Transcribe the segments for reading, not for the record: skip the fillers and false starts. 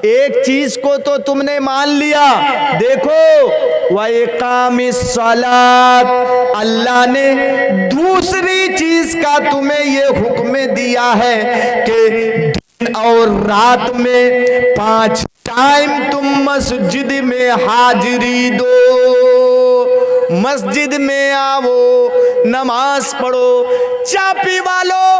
एक चीज को तो तुमने मान लिया, देखो व इकामिस सलात, अल्लाह ने दूसरी चीज का तुम्हें ये हुक्म दिया है कि दिन और रात में 5 टाइम तुम मस्जिद में हाजिरी दो, मस्जिद में आओ, नमाज पढ़ो। चापी वालों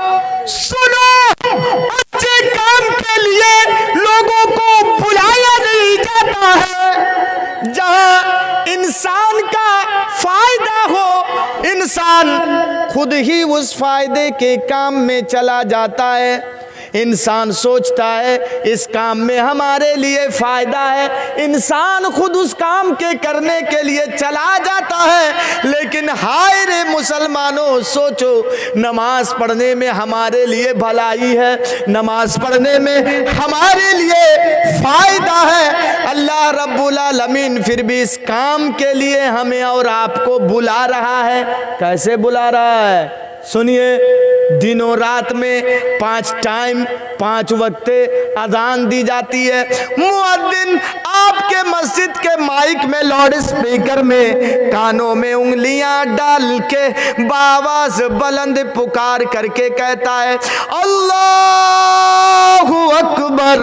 सुनो, अच्छे काम के लिए लोगों को बुलाया नहीं जाता है। जहां इंसान का फायदा हो, इंसान खुद ही उस फायदे के काम में चला जाता है। इंसान सोचता है इस काम में हमारे लिए फायदा है, इंसान खुद उस काम के करने के लिए चला जाता है। लेकिन हाय रे मुसलमानों, सोचो नमाज पढ़ने में हमारे लिए भलाई है, नमाज पढ़ने में हमारे लिए फायदा है। अल्लाह रब्बुल आलमीन फिर भी इस काम के लिए हमें और आपको बुला रहा है। कैसे बुला रहा है? सुनिए, दिनों रात में 5 टाइम 5 वक्त अजान दी जाती है। मुअद्दिन आपके मस्जिद के माइक में, लाउड स्पीकर में, कानों में उंगलियां डाल के बाआवाज़ बुलंद पुकार करके कहता है अल्लाहु अकबर,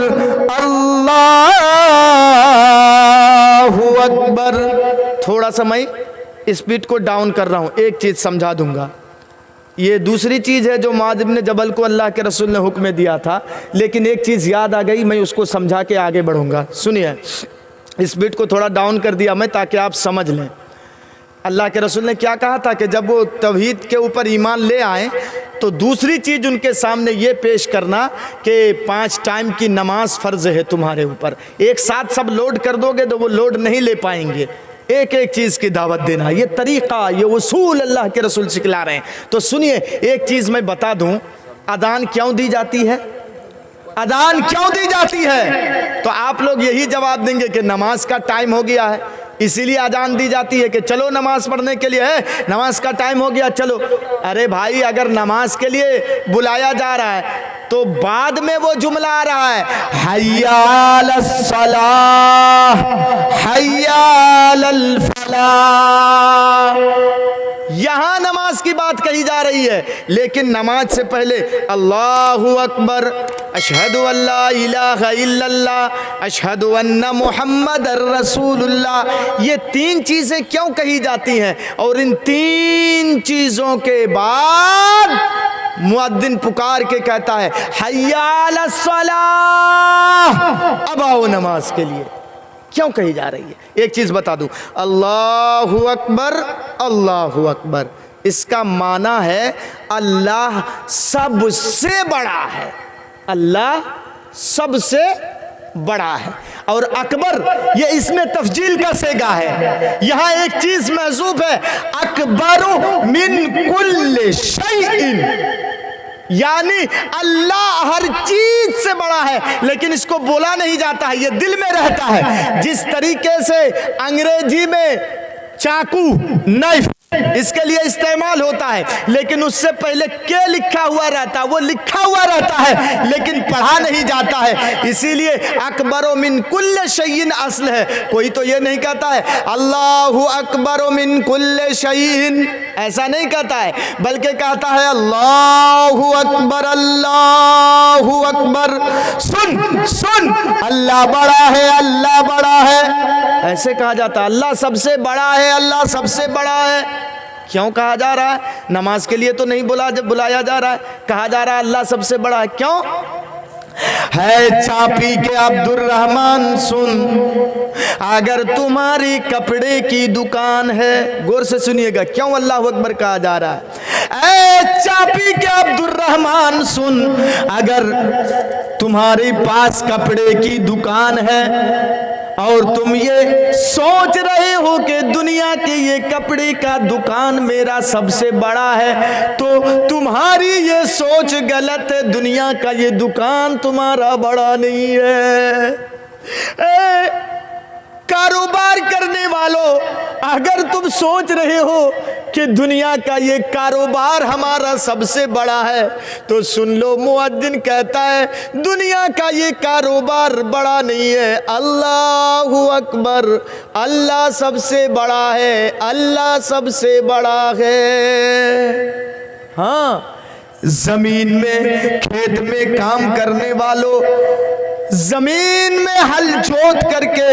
अल्लाहु अकबर। थोड़ा सा मैं स्पीड को डाउन कर रहा हूं, एक चीज समझा दूंगा। ये दूसरी चीज़ है जो मुआज़ इब्न जबल को अल्लाह के रसूल ने हुक्म दिया था, लेकिन एक चीज़ याद आ गई, मैं उसको समझा के आगे बढ़ूंगा। सुनिए, स्पीड को थोड़ा डाउन कर दिया मैं ताकि आप समझ लें। अल्लाह के रसूल ने क्या कहा था कि जब वो तौहीद के ऊपर ईमान ले आए तो दूसरी चीज़ उनके सामने ये पेश करना कि 5 टाइम की नमाज फ़र्ज़ है तुम्हारे ऊपर। एक साथ सब लोड कर दोगे तो वो लोड नहीं ले पाएंगे, एक एक चीज़ की दावत देना, ये तरीक़ा, ये उसूल अल्लाह के रसूल सिखला रहे हैं। तो सुनिए, एक चीज़ मैं बता दूं, अदान क्यों दी जाती है? अदान क्यों दी जाती है? तो आप लोग यही जवाब देंगे कि नमाज का टाइम हो गया है, इसीलिए अजान दी जाती है कि चलो नमाज पढ़ने के लिए है, नमाज का टाइम हो गया चलो। अरे भाई, अगर नमाज के लिए बुलाया जा रहा है तो बाद में वो जुमला आ रहा है हय्या अलस सलाह, हय्या अलल फलाह। यहां नमाज की बात कही जा रही है, लेकिन नमाज से पहले अल्लाहु अकबर, अशहदु अल्ला इलाहा इल्लल्लाह, अशहदु अन्ना मुहम्मदर रसूलुल्लाह, ये 3 चीज़ें क्यों कही जाती हैं? और इन 3 चीज़ों के बाद मुअद्दिन पुकार के कहता है हय्या अलस सलाह, अब आओ नमाज के लिए। क्यों कही जा रही है? एक चीज़ बता दूं, अल्लाहु अकबर, अल्लाहु अकबर, इसका माना है अल्लाह सबसे बड़ा है, अल्लाह सबसे बड़ा है। और अकबर, ये इसमें तफजील का सेगा है। यहां एक चीज महसूब है, अकबरु मिन कुल्ल शैइन, यानी अल्लाह हर चीज से बड़ा है, लेकिन इसको बोला नहीं जाता है, ये दिल में रहता है। जिस तरीके से अंग्रेजी में चाकू, नाइफ, इसके लिए इस्तेमाल होता है, लेकिन उससे पहले क्या लिखा हुआ रहता है, वो लिखा हुआ रहता है लेकिन पढ़ा नहीं जाता है। इसीलिए अकबरो मिन कुल्ल शैइन असल है। कोई तो ये नहीं कहता है अल्लाहु अकबरो मिन कुल्ल शैइन, ऐसा नहीं कहता है, बल्कि कहता है अल्लाहु अकबर, अल्लाहु अकबर। सुन सुन, अल्लाह बड़ा है, अल्लाह बड़ा है, ऐसे कहा जाता है। अल्लाह सबसे बड़ा है, अल्लाह सबसे बड़ा है। क्यों कहा जा रहा है? नमाज के लिए तो नहीं बुलाया जा रहा है, कहा जा रहा है अल्लाह सबसे बड़ा है। क्यों है? चापी के अब्दुल रहमान सुन, अगर तुम्हारी कपड़े की दुकान है, गौर से सुनिएगा क्यों अल्लाह अकबर कहा जा रहा है। ए चापी के अब्दुल रहमान सुन, अगर तुम्हारे पास कपड़े की दुकान है और तुम ये सोच रहे हो कि दुनिया के ये कपड़े का दुकान मेरा सबसे बड़ा है, तो तुम्हारी ये सोच गलत है। दुनिया का ये दुकान तुम्हारा बड़ा नहीं है। कारोबार करने वालों, अगर तुम सोच रहे हो कि दुनिया का ये कारोबार हमारा सबसे बड़ा है, तो सुन लो मुअज्जिन कहता है दुनिया का ये कारोबार बड़ा नहीं है, अल्लाहु अकबर, अल्लाह सबसे बड़ा है, अल्लाह सबसे बड़ा है। हाँ, जमीन में खेत में काम करने वालों, जमीन में हल जोत करके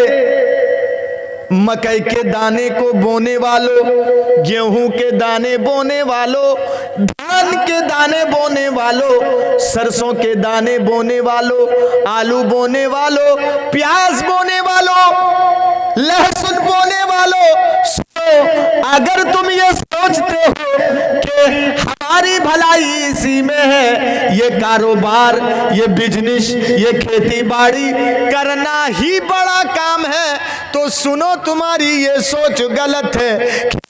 मकई के दाने को बोने वालों, गेहूं के दाने बोने वालों, धान के दाने बोने वालों, सरसों के दाने बोने वालों, आलू बोने वालों, प्याज बोने वालों, लहसुन बोने वालों, अगर तुम ये सोचते हो कि हमारी भलाई इसी में है, ये कारोबार, ये बिजनेस, ये खेती बाड़ी करना ही बड़ा काम है, तो सुनो तुम्हारी ये सोच गलत है।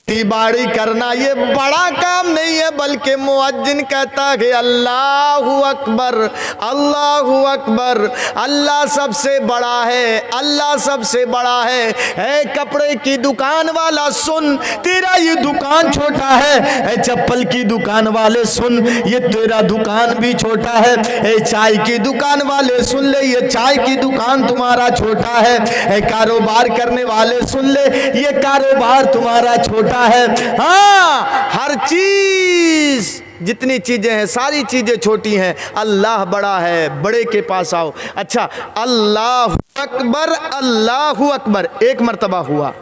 खेती बाड़ी करना ये बड़ा काम नहीं है, बल्कि मुअज्जिन कहता है अल्लाहु अकबर, अल्लाहु अकबर, अल्लाह सबसे बड़ा है, अल्लाह सबसे बड़ा है। ऐ कपड़े की दुकान वाला सुन, तेरा ये दुकान छोटा है। ऐ चप्पल की दुकान वाले सुन, ये तेरा दुकान भी छोटा है। ऐ चाय की दुकान वाले सुन ले, ये चाय की दुकान तुम्हारा छोटा है। ऐ कारोबार करने वाले सुन ले, ये कारोबार तुम्हारा छोटा है। हाँ, हर चीज, जितनी चीजें हैं सारी चीजें छोटी हैं, अल्लाह बड़ा है, बड़े के पास आओ। अच्छा, अल्लाहु अकबर, अल्लाहु अकबर एक मर्तबा हुआ,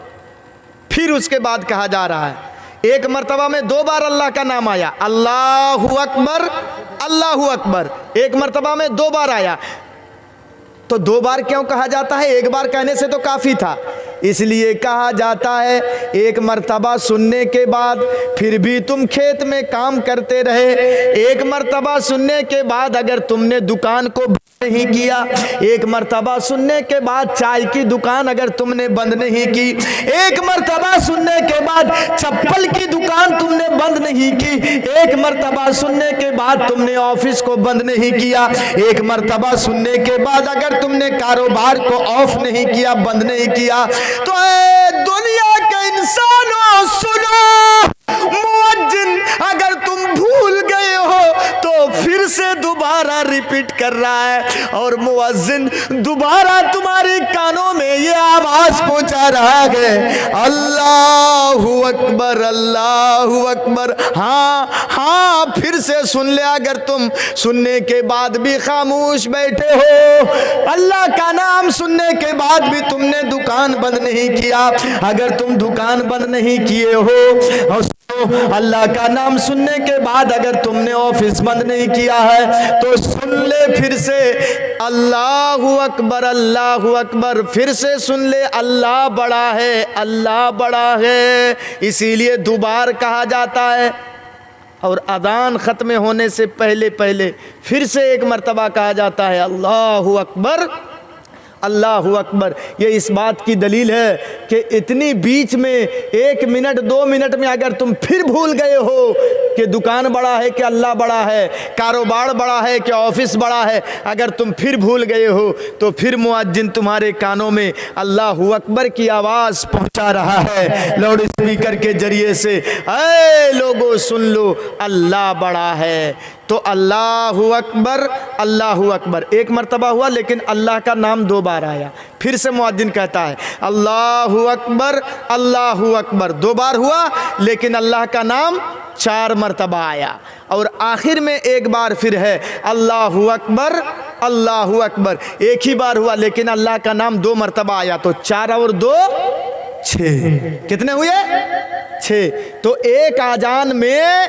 फिर उसके बाद कहा जा रहा है, एक मर्तबा में 2 बार अल्लाह का नाम आया, अल्लाहु अकबर, अल्लाहु अकबर, एक मर्तबा में 2 बार आया। तो 2 बार क्यों कहा जाता है? एक बार कहने से तो काफी था, इसलिए कहा जाता है एक मर्तबा सुनने के बाद फिर भी तुम खेत में काम करते रहे, एक मर्तबा सुनने के बाद अगर तुमने दुकान को नहीं किया, एक मर्तबा सुनने के बाद चाय की दुकान अगर तुमने बंद नहीं की, एक मर्तबा सुनने के बाद चप्पल की दुकान तुमने बंद नहीं की, एक मर्तबा सुनने के बाद तुमने ऑफिस को बंद नहीं किया, एक मर्तबा सुनने के बाद अगर तुमने कारोबार को ऑफ नहीं किया, बंद नहीं किया, तो दुनिया के इंसानों सुनो, मुअज्जिन अगर तुम भूल गए हो तो फिर से दोबारा रिपीट कर रहा है, और मुअज्जिन दोबारा तुम्हारे कानों में ये आवाज पहुंचा रहा है, अल्लाहु अकबर, अल्लाहु अकबर। हाँ हाँ, फिर से सुन ले, अगर तुम सुनने के बाद भी खामोश बैठे हो, अल्लाह का नाम सुनने के बाद भी तुमने दुकान बंद नहीं किया, अगर तुम दुकान बंद नहीं किए हो, और अल्लाह का नाम सुनने के बाद अगर तुमने ऑफिस बंद नहीं किया है, तो सुन ले फिर से अल्लाहु अकबर, अल्लाहु अकबर, फिर से सुन ले, अल्लाह बड़ा है, अल्लाह बड़ा है। इसीलिए दोबार कहा जाता है, और अज़ान ख़त्म होने से पहले पहले फिर से एक मर्तबा कहा जाता है अल्लाहु अकबर, अल्लाहु अकबर। ये इस बात की दलील है कि इतनी बीच में 1 मिनट 2 मिनट में अगर तुम फिर भूल गए हो कि दुकान बड़ा है कि अल्लाह बड़ा है, कारोबार बड़ा है कि ऑफिस बड़ा है, अगर तुम फिर भूल गए हो तो फिर मुअज्जिन तुम्हारे कानों में अल्लाहु अकबर की आवाज़ पहुंचा रहा है लाउड स्पीकर के जरिए से, ऐ लोगों सुन लो, अल्लाह बड़ा है। तो अल्लाहु अकबर, अल्लाहु अकबर एक मर्तबा हुआ, लेकिन अल्लाह का नाम 2 बार आया। फिर से मुअज्जिन कहता है अल्लाहु अकबर, अल्लाहु अकबर, 2 बार हुआ, लेकिन अल्लाह का नाम 4 मर्तबा आया, और आखिर में एक बार फिर है अल्लाहु अकबर, अल्लाहु अकबर। एक ही बार हुआ, लेकिन अल्लाह का नाम 2 मर्तबा आया, तो 4 और 2 6, कितने हुए? 6। तो एक आजान में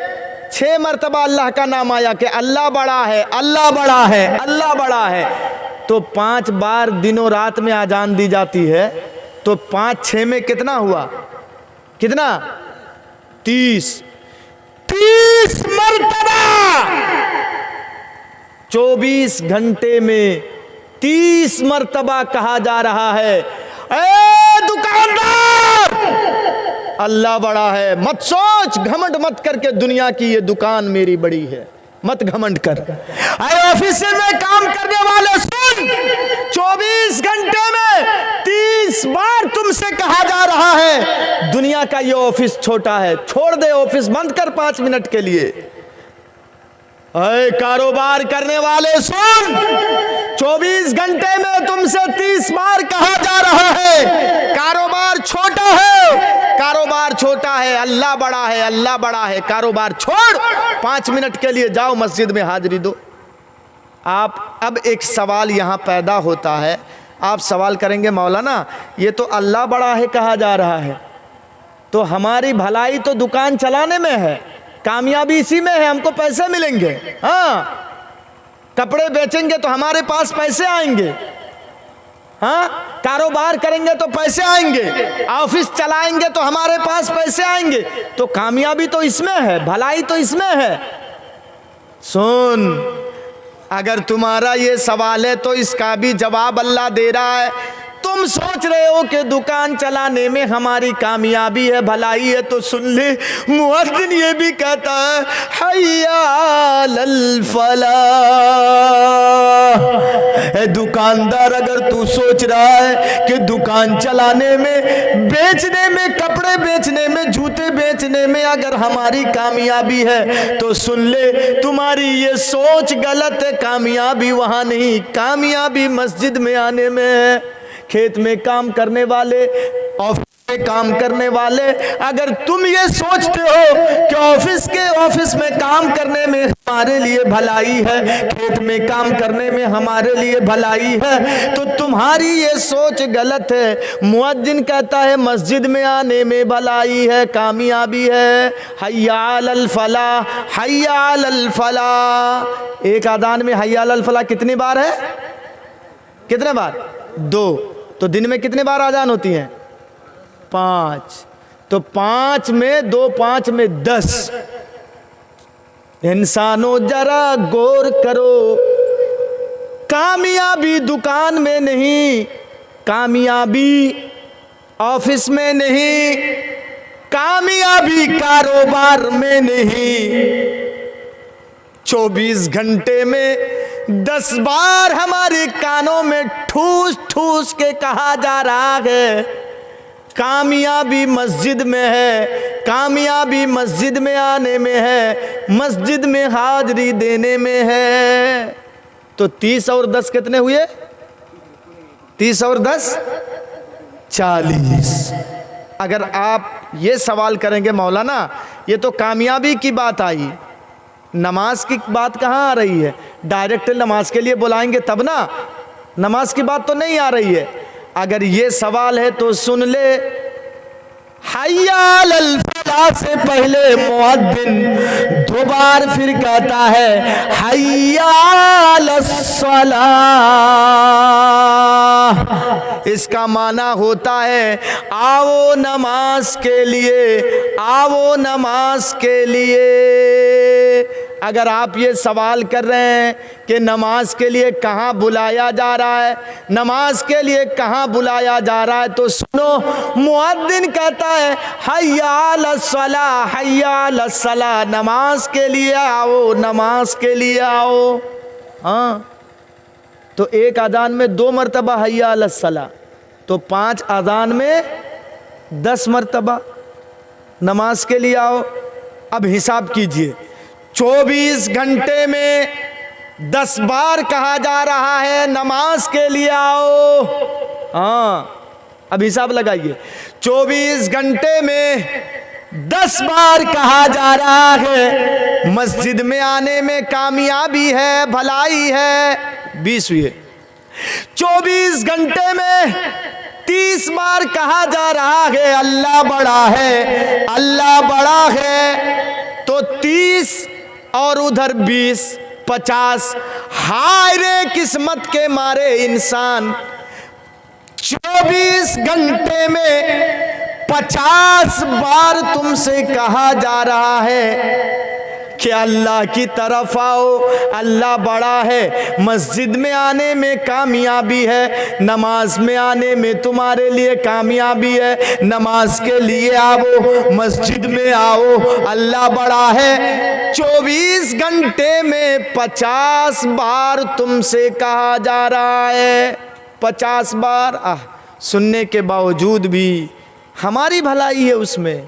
6 मर्तबा अल्लाह का नाम आया कि अल्लाह बड़ा है, अल्लाह बड़ा है, अल्लाह बड़ा है। तो 5 बार दिनों रात में आजान दी जाती है, तो 5 6 में कितना हुआ? कितना? 30 मर्तबा 24 घंटे में 30 मर्तबा कहा जा रहा है, ए दुकानदार, अल्लाह बड़ा है। मत सोच, घमंड मत करके दुनिया की ये दुकान मेरी बड़ी है, मत घमंड कर। ऑफिस में काम करने वाले सुन, 24 घंटे में 30 बार तुमसे कहा जा रहा है दुनिया का ये ऑफिस छोटा है, छोड़ दे ऑफिस, बंद कर 5 मिनट के लिए। अरे कारोबार करने वाले सुन, 24 घंटे में तुमसे 30 बार कहा जा रहा है कारोबार छोटा है, कारोबार छोटा है, अल्लाह बड़ा है, अल्लाह बड़ा है। कारोबार छोड़, 5 मिनट के लिए जाओ मस्जिद में हाजिरी दो। आप अब एक सवाल यहाँ पैदा होता है, आप सवाल करेंगे मौलाना ये तो अल्लाह बड़ा है कहा जा रहा है, तो हमारी भलाई तो दुकान चलाने में है, कामयाबी इसी में है, हमको पैसे मिलेंगे। हाँ, कपड़े बेचेंगे तो हमारे पास पैसे आएंगे, हाँ, कारोबार करेंगे तो पैसे आएंगे, ऑफिस चलाएंगे तो हमारे पास पैसे आएंगे, तो कामयाबी तो इसमें है, भलाई तो इसमें है। सुन, अगर तुम्हारा ये सवाल है तो इसका भी जवाब अल्लाह दे रहा है। तुम सोच रहे हो कि दुकान चलाने में हमारी कामयाबी है, भलाई है, तो सुन ले, मुअज्जिन ये भी कहता है हय्या अलल फलाह। दुकानदार, अगर तू सोच रहा है कि दुकान चलाने में, बेचने में, कपड़े बेचने में, जूते बेचने में अगर हमारी कामयाबी है तो सुन ले, तुम्हारी ये सोच गलत है। कामयाबी वहां नहीं, कामयाबी मस्जिद में आने में है। खेत में काम करने वाले, ऑफिस में काम करने वाले, अगर तुम ये सोचते हो कि ऑफिस में काम करने में हमारे लिए भलाई है, खेत में काम करने में हमारे लिए भलाई है, तो तुम्हारी ये सोच गलत है। मुअज्जिन कहता है मस्जिद में आने में भलाई है, कामयाबी है। हय्या अलल फलाह, हय्या अलल फलाह। एक आदान में हय्या अलल फलाह कितनी बार है? कितने बार? 2। तो दिन में कितने बार आजान होती हैं? 5। तो 5 में 2, 5 में 10। इंसानों जरा गौर करो, कामयाबी दुकान में नहीं, कामयाबी ऑफिस में नहीं, कामयाबी कारोबार में नहीं। 24 घंटे में 10 बार हमारे कानों में ठूस ठूस के कहा जा रहा है कामयाबी मस्जिद में है, कामयाबी मस्जिद में आने में है, मस्जिद में हाजिरी देने में है। तो 30 और 10 कितने हुए? 30 और 10 40। अगर आप ये सवाल करेंगे मौलाना ये तो कामयाबी की बात आई, नमाज की बात कहाँ आ रही है? डायरेक्ट नमाज के लिए बुलाएंगे तब ना, नमाज की बात तो नहीं आ रही है। अगर ये सवाल है तो सुन ले, हय्या अलल फलाह से पहले मुअज्जिन 2 बार फिर कहता है हय्या अलस सलाह। इसका माना होता है आओ नमाज के लिए, आओ नमाज के लिए। अगर आप ये सवाल कर रहे हैं कि नमाज के लिए कहाँ बुलाया जा रहा है, नमाज के लिए कहाँ बुलाया जा रहा है, तो सुनो, मुअज्जिन कहता है हय्या अलस सलाह, हय्या अलस सलाह, नमाज के लिए आओ, नमाज के लिए आओ। हाँ, तो एक अजान में 2 मरतबा हय्या अलस सलाह, तो 5 अजान में 10 मरतबा नमाज के लिए आओ। अब हिसाब कीजिए, 24 घंटे में 10 बार कहा जा रहा है नमाज के लिए आओ। हाँ, अब हिसाब लगाइए, 24 घंटे में 10 बार कहा जा रहा है मस्जिद में आने में कामयाबी है, भलाई है। 20 हुए। 24 घंटे में 30 बार कहा जा रहा है अल्लाह बड़ा है, अल्लाह बड़ा है, तो 30 और उधर 20, 50। हाय रे किस्मत के मारे इंसान, 24 घंटे में 50 बार तुमसे कहा जा रहा है कि अल्लाह की तरफ आओ, अल्लाह बड़ा है, मस्जिद में आने में कामयाबी है, नमाज में आने में तुम्हारे लिए कामयाबी है, नमाज के लिए आओ, मस्जिद में आओ, अल्लाह बड़ा है। 24 घंटे में 50 बार तुमसे कहा जा रहा है, 50 बार। सुनने के बावजूद भी हमारी भलाई है उसमें,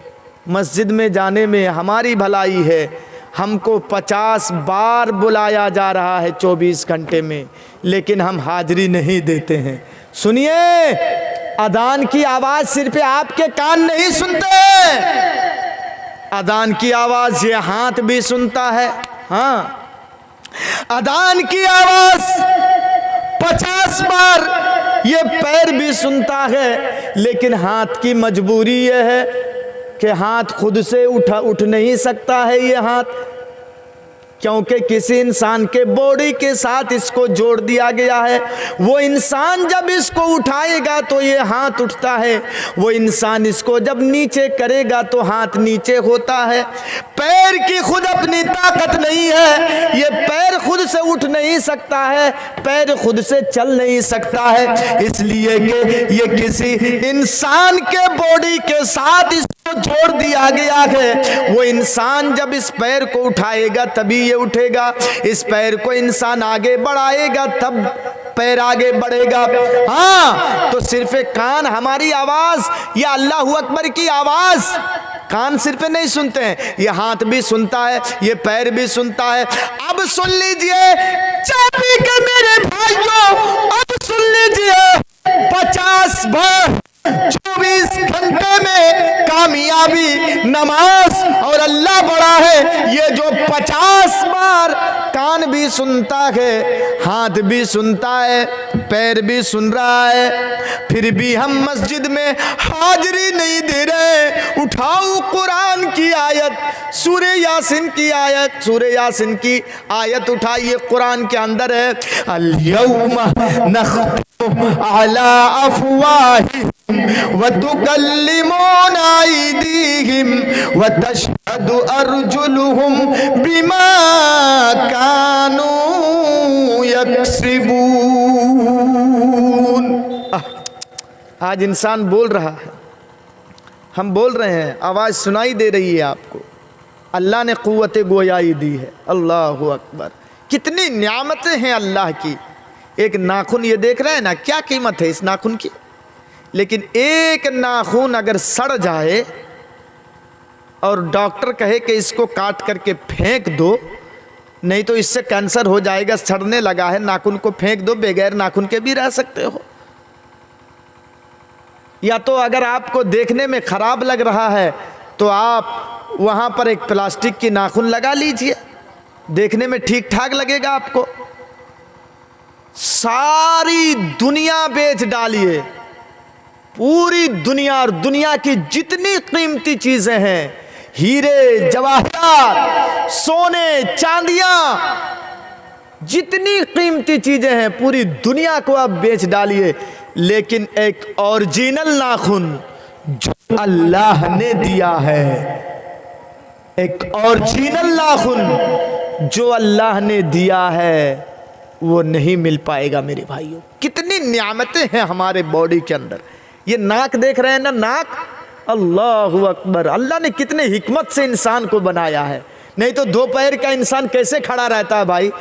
मस्जिद में जाने में हमारी भलाई है। हमको 50 बार बुलाया जा रहा है 24 घंटे में, लेकिन हम हाजिरी नहीं देते हैं। सुनिए, अजान की आवाज़ सिर्फ आपके कान नहीं सुनते, अजान की आवाज़ ये हाथ भी सुनता है। हाँ, अजान की आवाज़ 50 बार ये पैर भी सुनता है, लेकिन हाथ की मजबूरी ये है कि हाथ खुद से उठ नहीं सकता है ये हाथ, क्योंकि किसी इंसान के बॉडी के साथ इसको जोड़ दिया गया है। वो इंसान जब इसको उठाएगा तो ये हाथ उठता है, वो इंसान इसको जब नीचे करेगा तो हाथ नीचे होता है। पैर की खुद अपनी ताकत नहीं है, ये पैर खुद से उठ नहीं सकता है, पैर खुद से चल नहीं सकता है, इसलिए कि ये किसी इंसान के बॉडी के साथ जोड़ दिया गया है। वो इंसान जब इस पैर को उठाएगा तभी ये उठेगा, इस पैर को इंसान आगे बढ़ाएगा तब पैर आगे बढ़ेगा। हाँ, तो सिर्फ कान हमारी आवाज या अल्लाहू अकबर की आवाज कान सिर्फ नहीं सुनते हैं, ये हाथ भी सुनता है, ये पैर भी सुनता है। अब सुन लीजिए चाबी के मेरे भाइयों, अब सुन लीजिए 50 बार 24 घंटे में कामयाबी नमाज और अल्लाह बड़ा है। ये जो 50 बार कान भी सुनता है, हाथ भी सुनता है, पैर भी सुन रहा है, फिर भी हम मस्जिद में हाजिरी नहीं दे रहे। उठाओ कुरान की आयत, सूरे यासीन की आयत, सूरे यासीन की आयत उठाइए, कुरान के अंदर है अल-यौमा नख्तिमु अला अफ़वाहिहिम व तुकल्लिमुना अयदीहिम व तशहदु अर्जुलुहुम बिमा कानू यक्सिबून। आज इंसान बोल रहा है, हम बोल रहे हैं, आवाज़ सुनाई दे रही है आपको। अल्लाह ने क़ुव्वत गोयाई दी है। अल्लाहु अकबर, कितनी नियामतें हैं अल्लाह की। एक नाखून ये देख रहे हैं ना, क्या कीमत है इस नाखून की, लेकिन एक नाखून अगर सड़ जाए और डॉक्टर कहे कि इसको काट करके फेंक दो, नहीं तो इससे कैंसर हो जाएगा, सड़ने लगा है, नाखून को फेंक दो, बगैर नाखून के भी रह सकते हो। या तो अगर आपको देखने में ख़राब लग रहा है तो आप वहाँ पर एक प्लास्टिक की नाखून लगा लीजिए, देखने में ठीक ठाक लगेगा आपको। सारी दुनिया बेच डालिए, पूरी दुनिया, और दुनिया की जितनी कीमती चीज़ें हैं, हीरे जवाहरात, सोने चांदियाँ, जितनी कीमती चीज़ें हैं पूरी दुनिया को आप बेच डालिए, लेकिन एक ओरिजिनल नाखून जो अल्लाह ने दिया है, एक ओरिजिनल नाखून जो अल्लाह ने दिया है, वो नहीं मिल पाएगा मेरे भाइयों। कितनी नियामतें हैं हमारे बॉडी के अंदर। ये नाक देख रहे हैं ना, नाक, अल्लाहु अकबर, अल्लाह ने कितने हिकमत से इंसान को बनाया है। नहीं तो दो पैर का इंसान कैसे खड़ा रहता है भाई,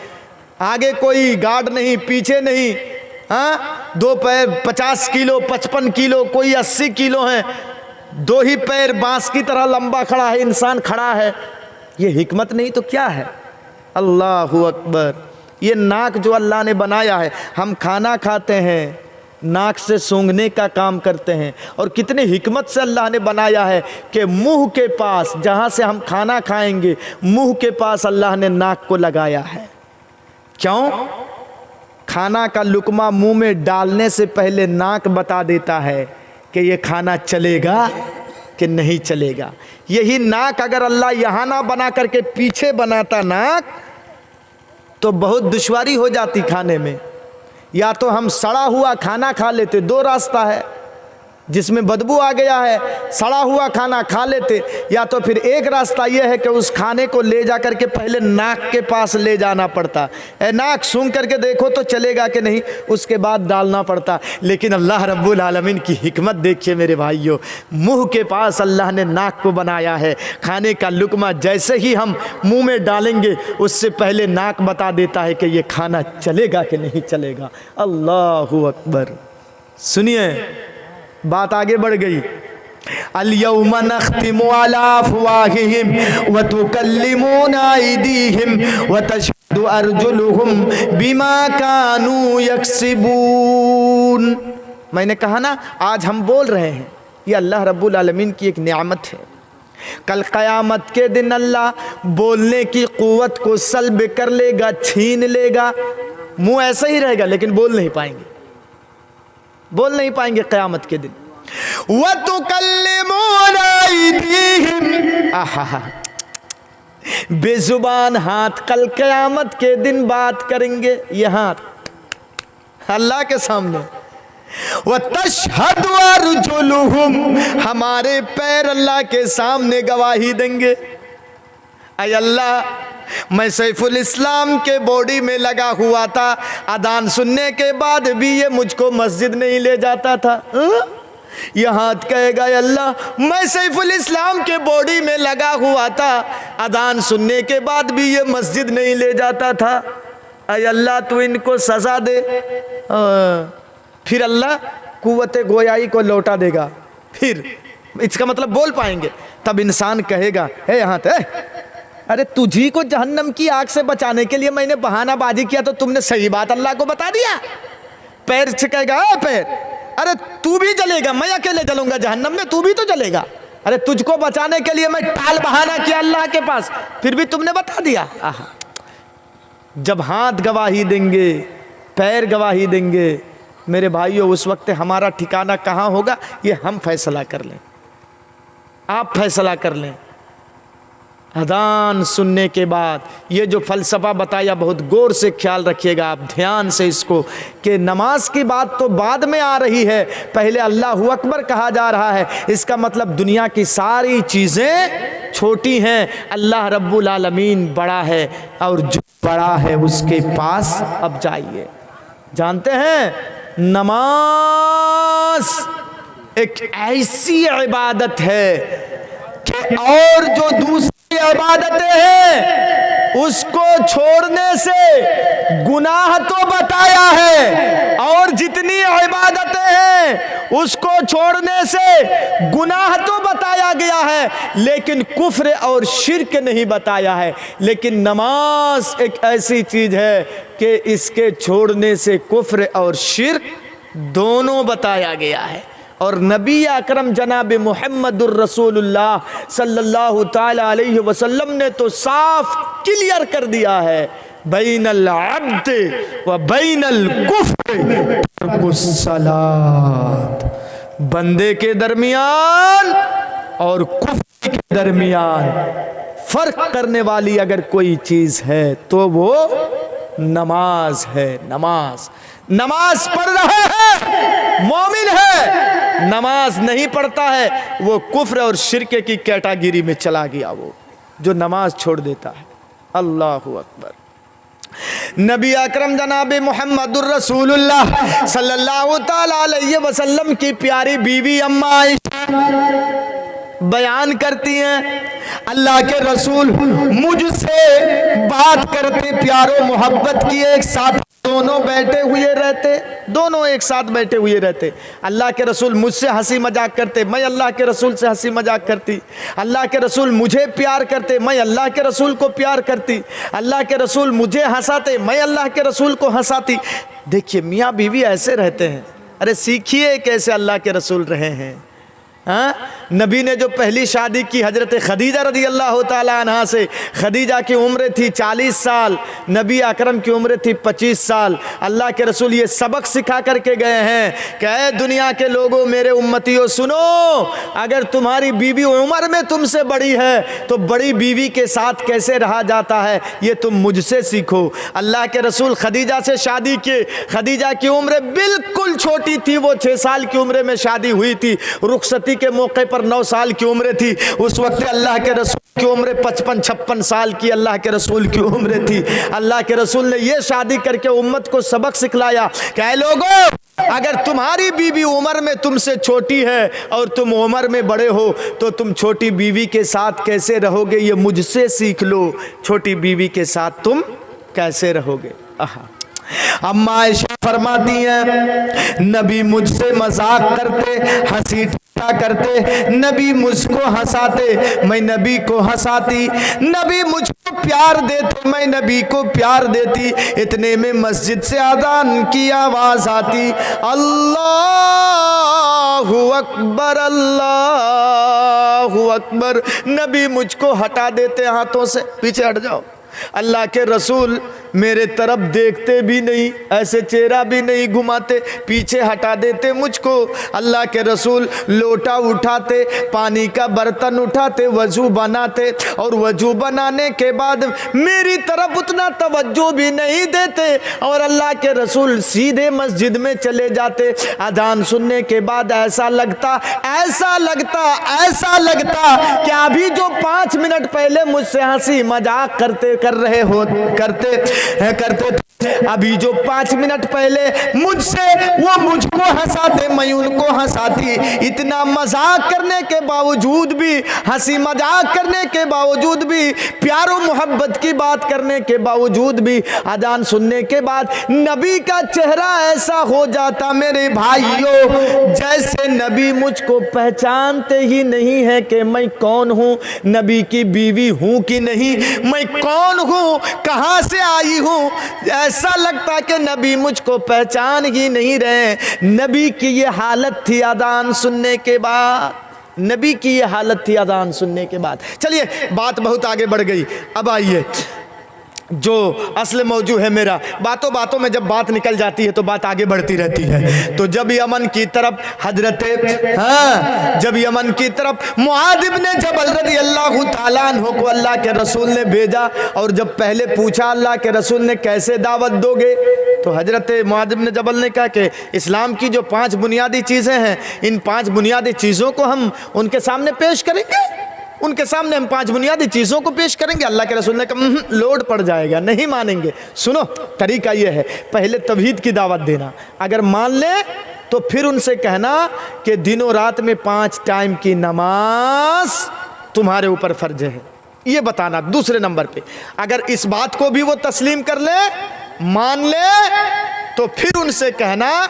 आगे कोई गार्ड नहीं, पीछे नहीं। हाँ, दो पैर 50 किलो 55 किलो, कोई 80 किलो है, दो ही पैर बांस की तरह लंबा खड़ा है इंसान, खड़ा है। ये हिकमत नहीं तो क्या है। अल्लाहु अकबर। ये नाक जो अल्लाह ने बनाया है, हम खाना खाते हैं नाक से सूंघने का काम करते हैं, और कितनी हिकमत से अल्लाह ने बनाया है कि मुंह के पास, जहाँ से हम खाना खाएंगे, मुंह के पास अल्लाह ने नाक को लगाया है। क्यों? खाना का लुकमा मुंह में डालने से पहले नाक बता देता है कि ये खाना चलेगा कि नहीं चलेगा। यही नाक अगर अल्लाह यहाँ ना बना करके पीछे बनाता नाक, तो बहुत दुश्वारी हो जाती खाने में। या तो हम सड़ा हुआ खाना खा लेते, दो रास्ता है, जिसमें बदबू आ गया है, सड़ा हुआ खाना खा लेते, या तो फिर एक रास्ता यह है कि उस खाने को ले जा करके पहले नाक के पास ले जाना पड़ता है, नाक सूंघ करके देखो तो चलेगा कि नहीं, उसके बाद डालना पड़ता। लेकिन अल्लाह रब्बुल आलमीन की हिकमत देखिए मेरे भाइयों, मुंह के पास अल्लाह ने नाक को बनाया है। खाने का लुकमा जैसे ही हम मुंह में डालेंगे, उससे पहले नाक बता देता है कि ये खाना चलेगा कि नहीं चलेगा। अल्लाहु अकबर। सुनिए, बात आगे बढ़ गई। अल-यौम नख्तिमु अला अफ़वाहिहिम व तुकल्लिमुना अयदीहिम व तशहदु अर्जुलुहुम बिमा कानू यक्सिबून। मैंने कहा ना, आज हम बोल रहे हैं, ये अल्लाह रब्बुल आलमीन की एक नेमत है। कल क़यामत के दिन अल्लाह बोलने की क़ुव्वत को सल्ब कर लेगा, छीन लेगा। मुंह ऐसा ही रहेगा लेकिन बोल नहीं पाएंगे, बोल नहीं पाएंगे क़यामत के दिन। वतुकल्लिमुना अयदीहिम, आहा, बेजुबान हाथ कल क़यामत के दिन बात करेंगे, ये हाथ अल्लाह के सामने। व तशहदु अर्जुलुहुम, हमारे पैर अल्लाह के सामने गवाही देंगे। अय अल्लाह, मैं सैफुल इस्लाम के बॉडी में लगा हुआ था, अदान सुनने के बाद भी ये मुझको मस्जिद नहीं ले जाता था। यह हाथ कहेगा, अल्लाह मैं सैफुल इस्लाम के बॉडी में लगा हुआ था, अदान सुनने के बाद भी ये मस्जिद नहीं ले जाता था। अय अल्लाह तू इनको सजा दे। फिर अल्लाह कुव्वते गोयाई को लौटा देगा, फिर इसका मतलब बोल पाएंगे। तब इंसान कहेगा, हे हाथ है, अरे तुझी को जहन्नम की आग से बचाने के लिए मैंने बहानाबाजी किया तो तुमने सही बात अल्लाह को बता दिया। पैर से कहेगा, पैर, अरे तू भी जलेगा, मैं अकेले जलूंगा जहन्नम में, तू भी तो जलेगा। अरे तुझको बचाने के लिए मैं टाल बहाना किया अल्लाह के पास, फिर भी तुमने बता दिया। आहा, जब हाथ गवाही देंगे, पैर गवाही देंगे, मेरे भाइयों उस वक्त हमारा ठिकाना कहाँ होगा ये हम फैसला कर लें, आप फैसला कर लें। अदान सुनने के बाद ये जो फ़लसफ़ा बताया, बहुत गौर से ख्याल रखिएगा आप, ध्यान से इसको, कि नमाज की बात तो बाद में आ रही है, पहले अल्लाह अकबर कहा जा रहा है। इसका मतलब दुनिया की सारी चीज़ें छोटी हैं, अल्लाह रब्बुल आलमीन बड़ा है, और जो बड़ा है उसके पास अब जाइए। जानते हैं नमाज एक ऐसी इबादत है कि और जो दूसरी इबादतें हैं उसको छोड़ने से गुनाह तो बताया है, और जितनी इबादतें हैं उसको छोड़ने से गुनाह तो बताया गया है, लेकिन कुफ्र और शिर्क नहीं बताया है। लेकिन नमाज एक ऐसी चीज़ है कि इसके छोड़ने से कुफ्र और शिर्क दोनों बताया गया है। और नबी अकरम जनाब मुहम्मदुर रसूलुल्लाह सल्लल्लाहु ताला अलैहि वसल्लम ने तो साफ क्लियर कर दिया है, बैनल अब्द व बैनल कुफ्र तर्कुस सलात, बंदे के दरमियान और कुफ्र के दरमियान फर्क करने वाली अगर कोई चीज़ है तो वो नमाज है। नमाज, नमाज पढ़ रहा है मोमिन है, नमाज नहीं पढ़ता है वो कुफ्र और शिर्क की कैटेगरी में चला गया, वो जो नमाज छोड़ देता है। अल्लाहु अकबर। नबी अकरम जनाब मुहम्मदुर रसूलुल्लाह सल्लल्लाहु ताला अलैहि वसल्लम की प्यारी बीवी अम्मा आयशा बयान करती हैं, अल्लाह के रसूल मुझसे बात करते, प्यारो मोहब्बत की, एक साथ दोनों बैठे हुए रहते, दोनों एक साथ बैठे हुए रहते। अल्लाह के रसूल मुझसे हंसी मजाक करते, मैं अल्लाह के रसूल से हंसी मजाक करती। अल्लाह के रसूल मुझे प्यार करते, मैं अल्लाह के रसूल को प्यार करती। अल्लाह के रसूल मुझे हंसाते, मैं अल्लाह के रसूल को हंसाती। देखिए मियाँ बीवी ऐसे रहते हैं। अरे सीखिए कैसे अल्लाह के रसूल रहे हैं। हाँ, नबी ने जो पहली शादी की हजरत खदीजा रदी अल्लाह ताला अन्हा से, खदीजा की उम्र थी 40 साल, नबी अकरम की उम्र थी 25 साल। अल्लाह के रसूल ये सबक सिखा करके गए हैं कि ऐ दुनिया के लोगों, मेरे उम्मतियों सुनो, अगर तुम्हारी बीवी उम्र में तुमसे बड़ी है तो बड़ी बीवी के साथ कैसे रहा जाता है ये तुम मुझसे सीखो। अल्लाह के रसूल खदीजा से शादी किए, खदीजा की उम्र बिल्कुल छोटी थी, वो 6 साल की उम्र में शादी हुई थी। रुखसती के मौके पर 9 साल की उम्र थी। उस वक्त अल्लाह के रसूल की उम्र 55-56 साल की अल्लाह के रसूल की उम्र थी। अल्लाह के रसूल ने यह शादी करके उम्मत को सबक सिखलाया कि ऐ लोगों, अगर तुम्हारी बीवी उम्र में तुमसे छोटी है और तुम उम्र में बड़े हो तो तुम छोटी बीवी के साथ कैसे रहोगे ये मुझसे सीख लो। छोटी बीवी के साथ तुम कैसे रहोगे। अम्मा आयशा फरमाती हैं, नबी मुझसे मजाक करते, हंसी करते, नबी मुझको हंसाते, मैं नबी को हंसाती, नबी मुझको प्यार देते, मैं नबी को प्यार देती। इतने में मस्जिद से अजान की आवाज आती, अल्लाहु अकबर अल्लाहु अकबर। नबी मुझको हटा देते हाथों से, पीछे हट जाओ। अल्लाह के रसूल मेरे तरफ देखते भी नहीं, ऐसे चेहरा भी नहीं घुमाते, पीछे हटा देते मुझको। अल्लाह के रसूल लोटा उठाते, पानी का बर्तन उठाते, वजू बनाते, और वजू बनाने के बाद मेरी तरफ उतना तवज्जो भी नहीं देते, और अल्लाह के रसूल सीधे मस्जिद में चले जाते। अजान सुनने के बाद ऐसा लगता कि अभी जो 5 मिनट पहले मुझसे हंसी मजाक करते अभी जो 5 मिनट पहले मुझको हंसाते, मैं उनको हंसाती। इतना मजाक करने के बावजूद भी, हंसी मजाक करने के बावजूद भी, प्यारो मोहब्बत की बात करने के बावजूद भी, अजान सुनने के बाद नबी का चेहरा ऐसा हो जाता मेरे भाइयों, जैसे नबी मुझको पहचानते ही नहीं है कि मैं कौन हूं, नबी की बीवी हूं कि नहीं, मैं कौन हूं, कहां से आई हूं। ऐसा लगता कि नबी मुझको पहचान ही नहीं रहे। नबी की ये हालत थी अजान सुनने के बाद, नबी की ये हालत थी अजान सुनने के बाद। चलिए बात बहुत आगे बढ़ गई, अब आइए जो असल मौजू है मेरा। बातों बातों में जब बात निकल जाती है तो बात आगे बढ़ती रहती है। तो जब यमन की तरफ जब यमन की तरफ मुआद इब्ने जबल रज़ियल्लाहु ताला अन्हु को अल्लाह के रसूल ने भेजा, और जब पहले पूछा अल्लाह के रसूल ने कैसे दावत दोगे, तो हजरत मुआद इब्ने जबल ने कहा कि इस्लाम की जो 5 बुनियादी चीज़ें हैं, इन 5 बुनियादी चीज़ों को हम उनके सामने पेश करेंगे, उनके सामने हम 5 बुनियादी चीज़ों को पेश करेंगे। अल्लाह के रसूल ने कहा लोड पड़ जाएगा, नहीं मानेंगे। सुनो, तरीका ये है, पहले तौहीद की दावत देना, अगर मान ले तो फिर उनसे कहना कि दिनों रात में 5 टाइम की नमाज तुम्हारे ऊपर फर्ज है, ये बताना। दूसरे नंबर पे अगर इस बात को भी वो तस्लीम कर ले, मान ले, तो फिर उनसे कहना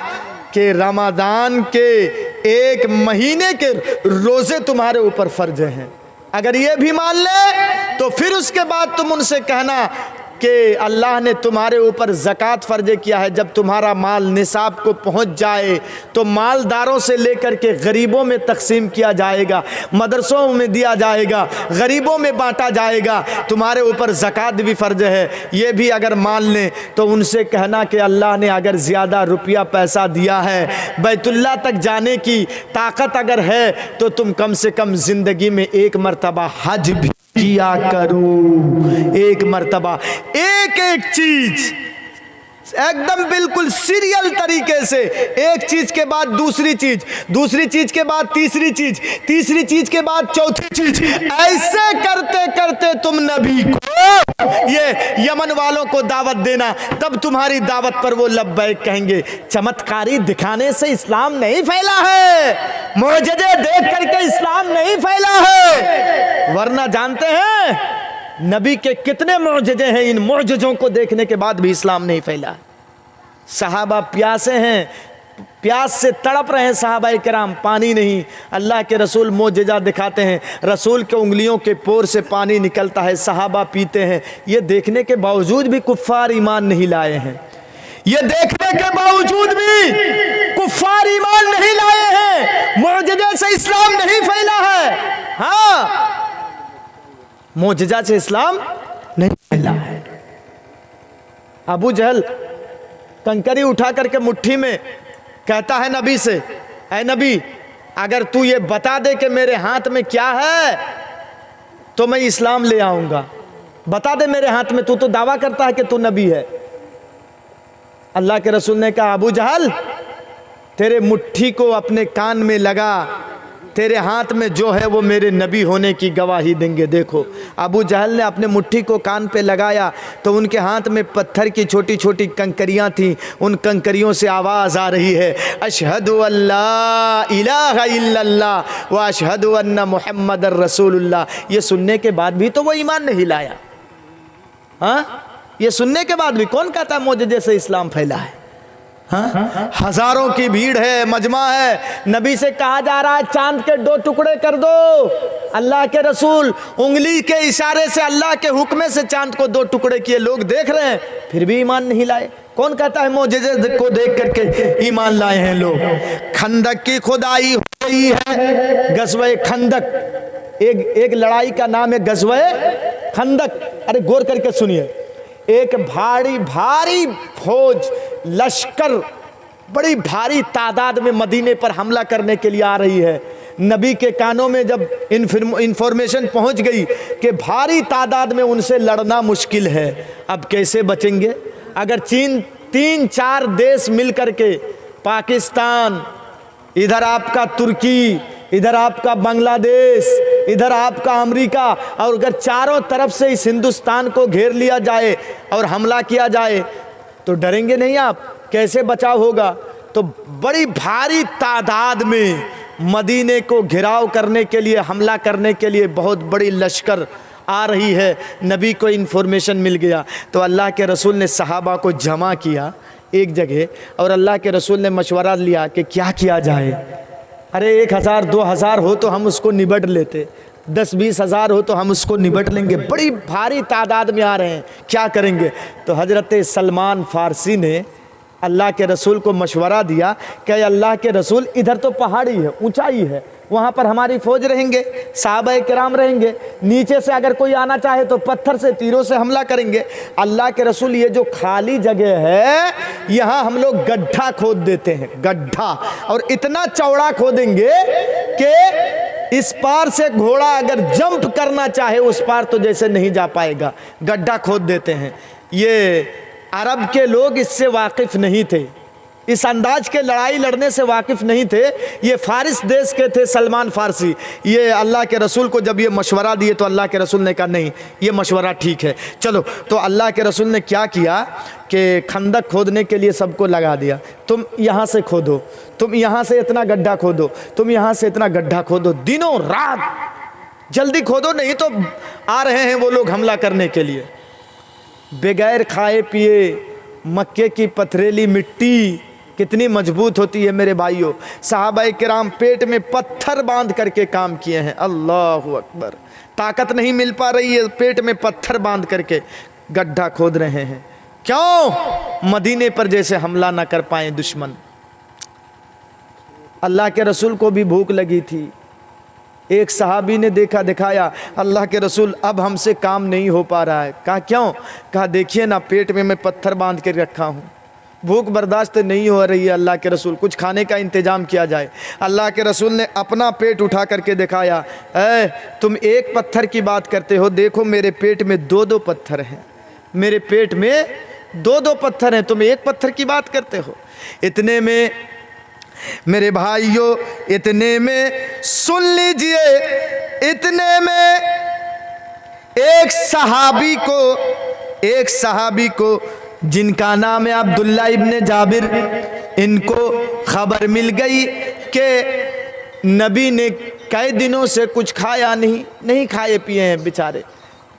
कि रमज़ान के 1 महीने के रोज़े तुम्हारे ऊपर फर्ज हैं। अगर ये भी मान ले तो फिर उसके बाद तुम उनसे कहना कि अल्लाह ने तुम्हारे ऊपर ज़कात फ़र्ज किया है। जब तुम्हारा माल निसाब को पहुंच जाए तो मालदारों से लेकर के गरीबों में तकसीम किया जाएगा, मदरसों में दिया जाएगा, गरीबों में बांटा जाएगा, तुम्हारे ऊपर ज़कात भी फ़र्ज है। ये भी अगर मान लें तो उनसे कहना कि अल्लाह ने अगर ज़्यादा रुपया पैसा दिया है, बैतुल्लाह तक जाने की ताकत अगर है, तो तुम कम से कम ज़िंदगी में 1 मरतबा हज भी किया करो। 1 मरतबा, एक चीज एकदम बिल्कुल सीरियल तरीके से, एक चीज के बाद दूसरी चीज, दूसरी चीज के बाद तीसरी चीज, तीसरी चीज के बाद चौथी चीज, ऐसे करते करते तुम नबी को, ये यमन वालों को दावत देना। तब तुम्हारी दावत पर वो लब्बैक कहेंगे। चमत्कारी दिखाने से इस्लाम नहीं फैला है, मौजज़े देख करके इस्लाम नहीं फैला है, वरना जानते हैं नबी के कितने मौजज़े हैं, इन मौजज़ों को देखने के बाद भी इस्लाम नहीं फैला। सहाबा प्यासे हैं, प्यास से तड़प रहे हैं सहाबा किराम, पानी नहीं। अल्लाह के रसूल मौजज़ा दिखाते हैं, रसूल के उंगलियों के पोर से पानी निकलता है, सहाबा पीते हैं। ये देखने के बावजूद भी कुफ्फार ईमान नहीं लाए हैं, ये देखने के बावजूद भी कुफ्फार ईमान नहीं लाए हैं। मौजज़े से इस्लाम नहीं फैला है। हाँ, मौजज़ा से इस्लाम नहीं फैला है। अबू जहल कंकरी उठा करके मुट्ठी में कहता है नबी से, ऐ नबी अगर तू ये बता दे कि मेरे हाथ में क्या है तो मैं इस्लाम ले आऊंगा, बता दे मेरे हाथ में, तू तो दावा करता है कि तू नबी है। अल्लाह के रसूल ने कहा, अबू जहल तेरे मुट्ठी को अपने कान में लगा, तेरे हाथ में जो है वो मेरे नबी होने की गवाही देंगे। देखो अबू जहल ने अपने मुट्ठी को कान पे लगाया तो उनके हाथ में पत्थर की छोटी छोटी कंकरियां थीं, उन कंकरियों से आवाज़ आ रही है, अशहदु अल्ला इलाहा इल्लल्लाह व अशहदु अन्ना मुहम्मदर रसूलुल्लाह। ये सुनने के बाद भी तो वो ईमान नहीं लाया। हाँ, ये सुनने के बाद भी कौन कहता है मौजज़े से इस्लाम फैला है? हाँ, हजारों की भीड़ है, मजमा है। नबी से कहा जा रहा है चांद के 2 टुकड़े कर दो। अल्लाह के रसूल उंगली के इशारे से, अल्लाह के हुक्म से चांद को 2 टुकड़े किए। लोग देख रहे हैं फिर भी ईमान नहीं लाए। कौन कहता है मोजेज़े को देख करके ईमान लाए हैं लोग। खंदक की खुदाई हो रही है, गज़वे खंदक, एक लड़ाई का नाम है गज़वे खंदक। अरे गौर करके सुनिए, एक भारी भारी फौज, लश्कर बड़ी भारी तादाद में मदीने पर हमला करने के लिए आ रही है। नबी के कानों में जब इंफॉर्मेशन पहुंच गई कि भारी तादाद में उनसे लड़ना मुश्किल है, अब कैसे बचेंगे? अगर 3-4 देश मिल करके, पाकिस्तान, इधर आपका तुर्की, इधर आपका बांग्लादेश, इधर आपका अमेरिका, और अगर चारों तरफ से इस हिंदुस्तान को घेर लिया जाए और हमला किया जाए तो डरेंगे नहीं आप? कैसे बचाव होगा? तो बड़ी भारी तादाद में मदीने को घेराव करने के लिए, हमला करने के लिए बहुत बड़ी लश्कर आ रही है। नबी को इन्फॉर्मेशन मिल गया तो अल्लाह के रसूल ने सहाबा को जमा किया एक जगह और अल्लाह के रसूल ने मशवरा लिया कि क्या किया जाए। अरे 1000-2000 हो तो हम उसको निबट लेते, 10-20 हज़ार हो तो हम उसको निबट लेंगे, बड़ी भारी तादाद में आ रहे हैं, क्या करेंगे? तो हज़रत सलमान फ़ारसी ने अल्लाह के रसूल को मशवरा दिया कि अल्लाह के रसूल, इधर तो पहाड़ी है, ऊंचाई है, वहाँ पर हमारी फ़ौज रहेंगे, सहाबाए किराम रहेंगे, नीचे से अगर कोई आना चाहे तो पत्थर से, तीरों से हमला करेंगे। अल्लाह के रसूल, ये जो खाली जगह है यहाँ हम लोग गड्ढा खोद देते हैं, गड्ढा, और इतना चौड़ा खोदेंगे कि इस पार से घोड़ा अगर जंप करना चाहे उस पार तो जैसे नहीं जा पाएगा, गड्ढा खोद देते हैं। ये अरब के लोग इससे वाकिफ़ नहीं थे, इस अंदाज के लड़ाई लड़ने से वाकिफ़ नहीं थे। ये फारिस देश के थे सलमान फ़ारसी। ये अल्लाह के रसूल को जब ये मशवरा दिए तो अल्लाह के रसूल ने कहा नहीं, ये मशवरा ठीक है, चलो। तो अल्लाह के रसूल ने क्या किया कि खंदक खोदने के लिए सबको लगा दिया, तुम यहाँ से खोदो, तुम यहाँ से इतना गड्ढा खोदो, तुम यहाँ से इतना गड्ढा खोदो, दिनों रात जल्दी खोदो, नहीं तो आ रहे हैं वो लोग हमला करने के लिए। बगैर खाए पिए मक्के की पथरीली मिट्टी कितनी मजबूत होती है मेरे भाइयों। सहाबाए किराम पेट में पत्थर बांध करके काम किए हैं। अल्लाहु अकबर। ताकत नहीं मिल पा रही है, पेट में पत्थर बांध करके गड्ढा खोद रहे हैं। क्यों? मदीने पर जैसे हमला ना कर पाए दुश्मन। अल्लाह के रसूल को भी भूख लगी थी। एक सहाबी ने देखा दिखाया, अल्लाह के रसूल अब हमसे काम नहीं हो पा रहा है। कहा क्यों? कहा देखिए ना, पेट में मैं पत्थर बांध के रखा हूँ, भूख बर्दाश्त नहीं हो रही है। अल्लाह के रसूल, कुछ खाने का इंतज़ाम किया जाए। अल्लाह के रसूल ने अपना पेट उठा करके दिखाया, तुम एक पत्थर की बात करते हो, देखो मेरे पेट में 2-2 पत्थर हैं, मेरे पेट में 2-2 पत्थर हैं, तुम एक पत्थर की बात करते हो। इतने में मेरे भाइयों, इतने में सुन लीजिए, इतने में एक सहाबी को जिनका नाम है अब्दुल्ला इब्ने जाबिर, इनको खबर मिल गई कि नबी ने कई दिनों से कुछ खाया नहीं खाए पिए हैं बेचारे।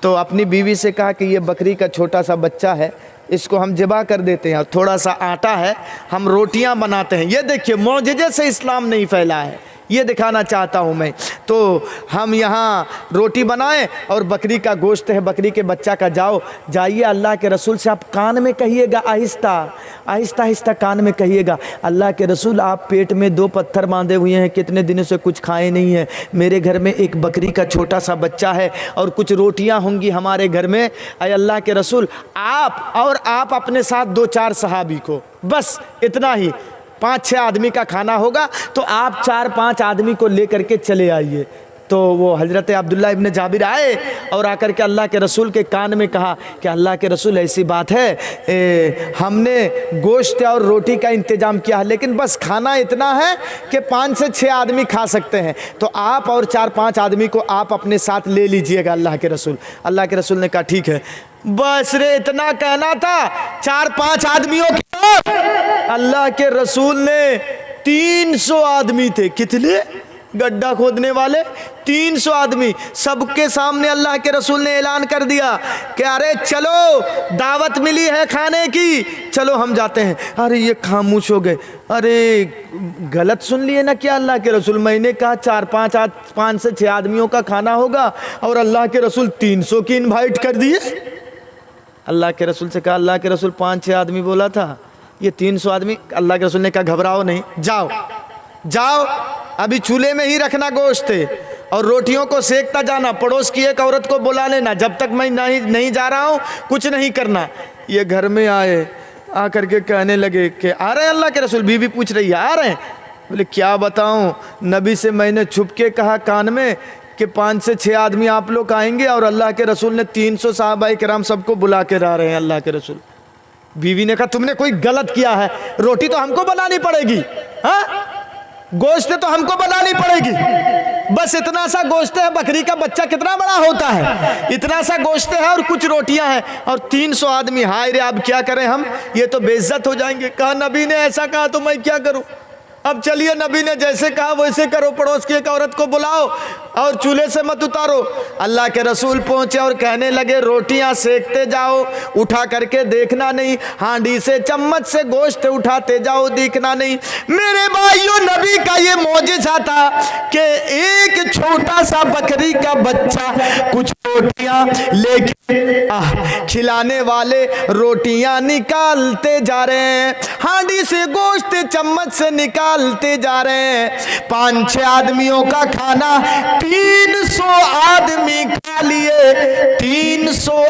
तो अपनी बीवी से कहा कि ये बकरी का छोटा सा बच्चा है, इसको हम ज़िबा कर देते हैं, थोड़ा सा आटा है, हम रोटियां बनाते हैं। ये देखिए, मौजज़े से इस्लाम नहीं फैला है, ये दिखाना चाहता हूँ मैं। तो हम यहाँ रोटी बनाएं और बकरी का गोश्त है, बकरी के बच्चा का, जाइए अल्लाह के रसूल से आप कान में कहिएगा, आहिस्ता आहिस्ता कान में कहिएगा, अल्लाह के रसूल आप पेट में 2 पत्थर बांधे हुए हैं, कितने दिनों से कुछ खाए नहीं हैं, मेरे घर में एक बकरी का छोटा सा बच्चा है और कुछ रोटियाँ होंगी हमारे घर में। अय अल्लाह के रसूल, आप अपने साथ 2-4 सहाबी को, बस इतना ही, 5-6 आदमी का खाना होगा, तो आप 4-5 आदमी को लेकर के चले आइए। तो वो हज़रत अब्दुल्ला इब्ने जाबिर आए और आकर के अल्लाह के रसूल के कान में कहा कि अल्लाह के रसूल ऐसी बात है, हमने गोश्त और रोटी का इंतज़ाम किया है, लेकिन बस खाना इतना है कि 5 से 6 आदमी खा सकते हैं, तो आप और 4-5 आदमी को आप अपने साथ ले लीजिएगा अल्लाह के रसूल। अल्लाह के रसूल ने कहा ठीक है। बस रे, इतना कहना था, 4-5 आदमियों की अल्लाह के रसूल ने 300 आदमी थे, कितने? गड्ढा खोदने वाले 300 आदमी, सबके सामने अल्लाह के रसूल ने ऐलान कर दिया कि अरे चलो, दावत मिली है खाने की, चलो हम जाते हैं। अरे ये खामोश हो गए। अरे गलत सुन लिए ना क्या अल्लाह के रसूल? मैंने कहा 5 से 6 आदमियों का खाना होगा और अल्लाह के रसूल 300 की इनवाइट कर दिए। अल्लाह के रसूल से कहा, अल्लाह के रसूल 5-6 आदमी बोला था, ये 300 आदमी। अल्लाह के रसूल ने कहा घबराओ नहीं, जाओ जाओ, अभी चूल्हे में ही रखना गोश्त और रोटियों को सेकता जाना, पड़ोस की एक औरत को बुला लेना, जब तक मैं नहीं जा रहा हूँ कुछ नहीं करना। ये घर में आए, आकर के कहने लगे कि आ रहे हैं अल्लाह के रसूल। बीवी पूछ रही है आ रहे हैं? बोले क्या बताऊँ, नबी से मैंने छुप के कहा कान में कि 5 से 6 आदमी आप लोग आएंगे और अल्लाह के रसूल ने 300 सहाबाए किराम सबको बुला के ला रहे हैं अल्लाह के रसूल। बीवी ने कहा तुमने कोई गलत किया है, रोटी तो हमको बनानी पड़ेगी, हाँ गोश्त तो हमको बनानी पड़ेगी। बस इतना सा गोश्त है, बकरी का बच्चा कितना बड़ा होता है, इतना सा गोश्त है और कुछ रोटियां हैं और 300 आदमी। हाय रे, अब क्या करें हम, ये तो बेइज्जत हो जाएंगे। कहा नबी ने ऐसा कहा तो मैं क्या करूं? अब चलिए, नबी ने जैसे कहा वैसे करो, पड़ोस की एक औरत को बुलाओ और चूल्हे से मत उतारो। अल्लाह के रसूल पहुंचे और कहने लगे रोटियां सेकते जाओ, उठा करके देखना नहीं, हांडी से चम्मच से गोश्त उठाते जाओ, देखना नहीं। मेरे भाइयों, नबी का ये मौजिज़ा था कि एक छोटा सा बकरी का बच्चा कुछ रोटियां लेके खिलाने वाले रोटियां निकालते जा रहे हैं, हांडी से गोश्त चम्मच से निकालते जा रहे हैं। 5-6 आदमियों का खाना 300 आदमी खा लिए। 300